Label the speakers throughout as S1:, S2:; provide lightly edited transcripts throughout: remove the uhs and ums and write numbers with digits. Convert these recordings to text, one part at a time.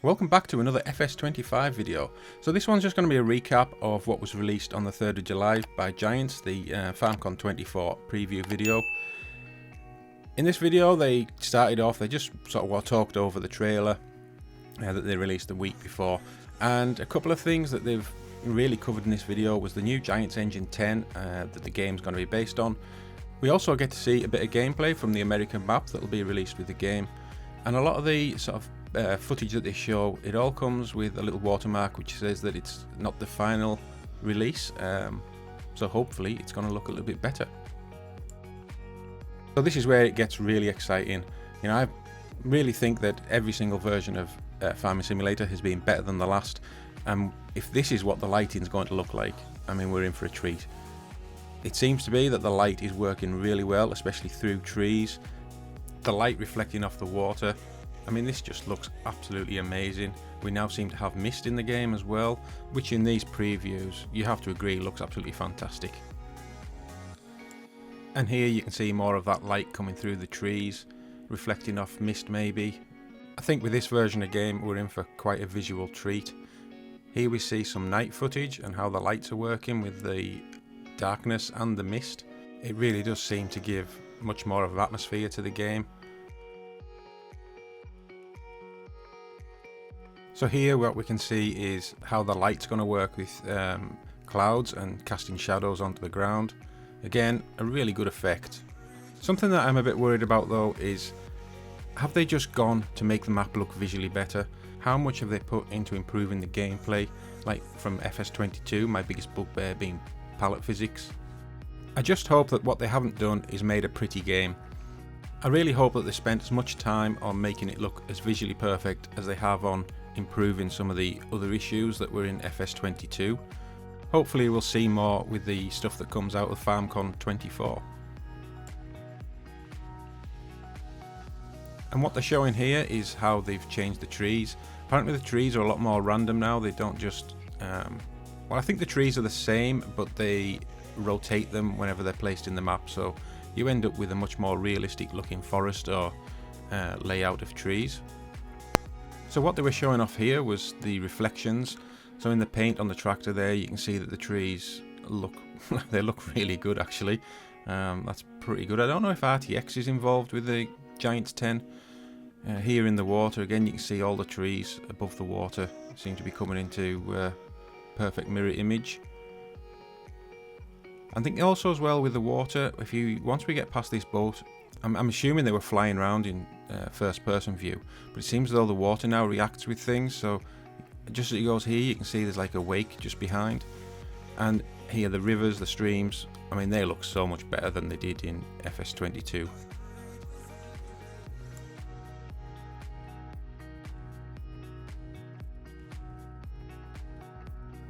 S1: Welcome back to another FS25 video. So this one's just going to be a recap of what was released on the 3rd of July by Giants, the FS24 preview video. In this video they started off, they just sort of talked over the trailer that they released the week before, and a couple of things that they've really covered in this video was the new Giants Engine 10 that the game's going to be based on. We also get to see a bit of gameplay from the American map that will be released with the game, and a lot of the sort of footage that they show, it all comes with a little watermark which says that it's not the final release, so hopefully it's going to look a little bit better. So this is where it gets really exciting. You know, I really think that every single version of Farming Simulator has been better than the last, and if this is what the lighting is going to look like, I mean, we're in for a treat. It seems to be that the light is working really well, especially through trees, the light reflecting off the water. I mean, this just looks absolutely amazing. We now seem to have mist in the game as well, which in these previews, you have to agree, looks absolutely fantastic. And here you can see more of that light coming through the trees, reflecting off mist maybe. I think with this version of the game, we're in for quite a visual treat. Here we see some night footage and how the lights are working with the darkness and the mist. It really does seem to give much more of an atmosphere to the game. So here what we can see is how the light's going to work with clouds and casting shadows onto the ground. Again, a really good effect. Something that I'm a bit worried about though is, have they just gone to make the map look visually better? How much have they put into improving the gameplay, like from FS22, my biggest bugbear being palette physics? I just hope that what they haven't done is made a pretty game. I really hope that they spent as much time on making it look as visually perfect as they have on improving some of the other issues that were in FS22. Hopefully we'll see more with the stuff that comes out of FS24. And what they're showing here is how they've changed the trees. Apparently the trees are a lot more random now. They don't just well, I think the trees are the same, but they rotate them whenever they're placed in the map, so you end up with a much more realistic looking forest or layout of trees. So what they were showing off here was the reflections. So in the paint on the tractor there, you can see that the trees look they look really good actually. That's pretty good. I don't know if RTX is involved with the Giants 10. Here in the water again, you can see all the trees above the water seem to be coming into perfect mirror image. I think also as well with the water, once we get past this boat, I'm assuming they were flying around in first person view, but it seems as though the water now reacts with things. So just as it goes here, you can see there's like a wake just behind, and here the rivers, the streams, I mean, they look so much better than they did in FS22.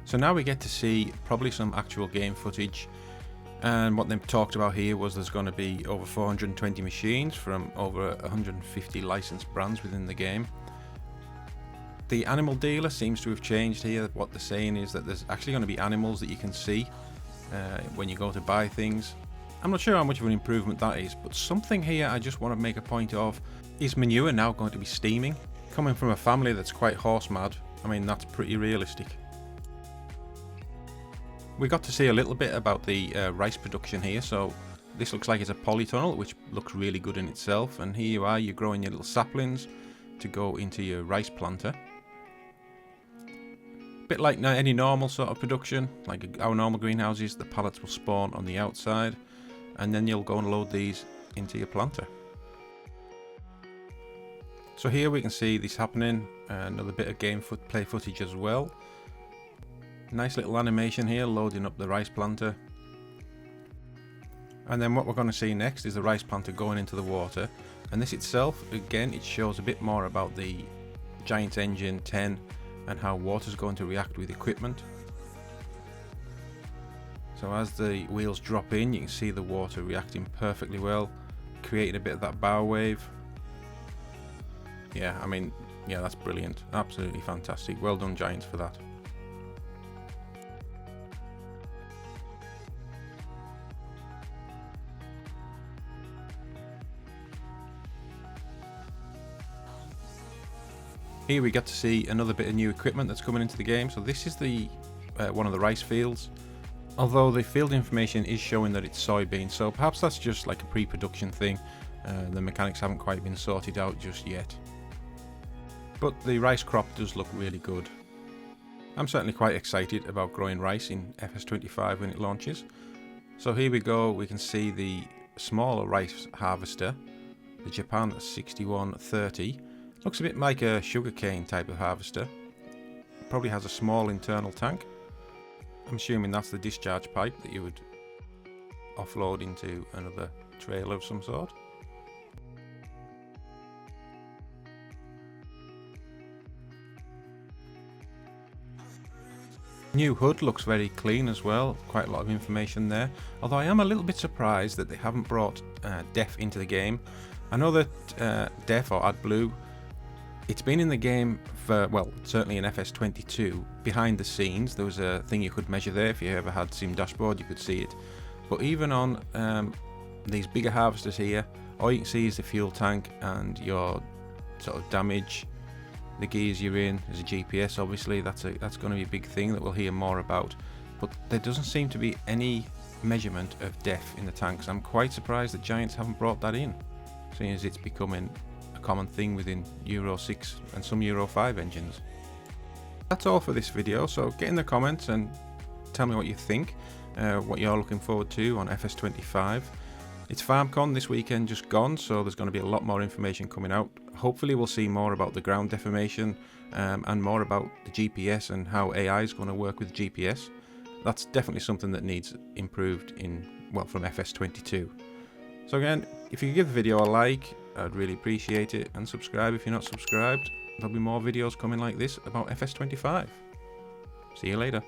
S1: So now we get to see probably some actual game footage. And what they've talked about here was there's going to be over 420 machines from over 150 licensed brands within the game. The animal dealer seems to have changed here. What they're saying is that there's actually going to be animals that you can see when you go to buy things. I'm not sure how much of an improvement that is, but something here I just want to make a point of is manure now going to be steaming? Coming from a family that's quite horse mad, I mean, that's pretty realistic. We got to see a little bit about the rice production here. So this looks like it's a polytunnel, which looks really good in itself, and here you are, you're growing your little saplings to go into your rice planter. Bit like any normal sort of production, like our normal greenhouses, the pallets will spawn on the outside and then you'll go and load these into your planter. So here we can see this happening, another bit of gameplay footage as well. Nice little animation here, loading up the rice planter. And then what we're going to see next is the rice planter going into the water. And this itself, again, it shows a bit more about the Giants Engine 10 and how water's going to react with equipment. So as the wheels drop in, you can see the water reacting perfectly well, creating a bit of that bow wave. Yeah, I mean, yeah, that's brilliant. Absolutely fantastic. Well done, Giants, for that. Here we get to see another bit of new equipment that's coming into the game. So this is the one of the rice fields. Although the field information is showing that it's soybean, so perhaps that's just like a pre-production thing. The mechanics haven't quite been sorted out just yet. But the rice crop does look really good. I'm certainly quite excited about growing rice in FS25 when it launches. So here we go, we can see the smaller rice harvester, the Japan 6130. Looks a bit like a sugarcane type of harvester. Probably has a small internal tank. I'm assuming that's the discharge pipe that you would offload into another trailer of some sort. New HUD looks very clean as well, quite a lot of information there, although I am a little bit surprised that they haven't brought DEF into the game. I know that DEF or AdBlue, it's been in the game for, well, certainly in FS22, behind the scenes. There was a thing you could measure there. If you ever had Sim Dashboard, you could see it. But even on these bigger harvesters here, all you can see is the fuel tank and your sort of damage, the gears you're in. There's a GPS, obviously. That's going to be a big thing that we'll hear more about. But there doesn't seem to be any measurement of DEF in the tanks. I'm quite surprised that Giants haven't brought that in, seeing as it's becoming a common thing within Euro 6 and some Euro 5 engines. That's all for this video, so get in the comments and tell me what you think, what you're looking forward to on FS25. It's FarmCon this weekend just gone, so there's going to be a lot more information coming out. Hopefully we'll see more about the ground deformation and more about the GPS and how AI is going to work with GPS. That's definitely something that needs improved from FS22. So again, if you could give the video a like, I'd really appreciate it, and subscribe if you're not subscribed. There'll be more videos coming like this about FS25. See you later.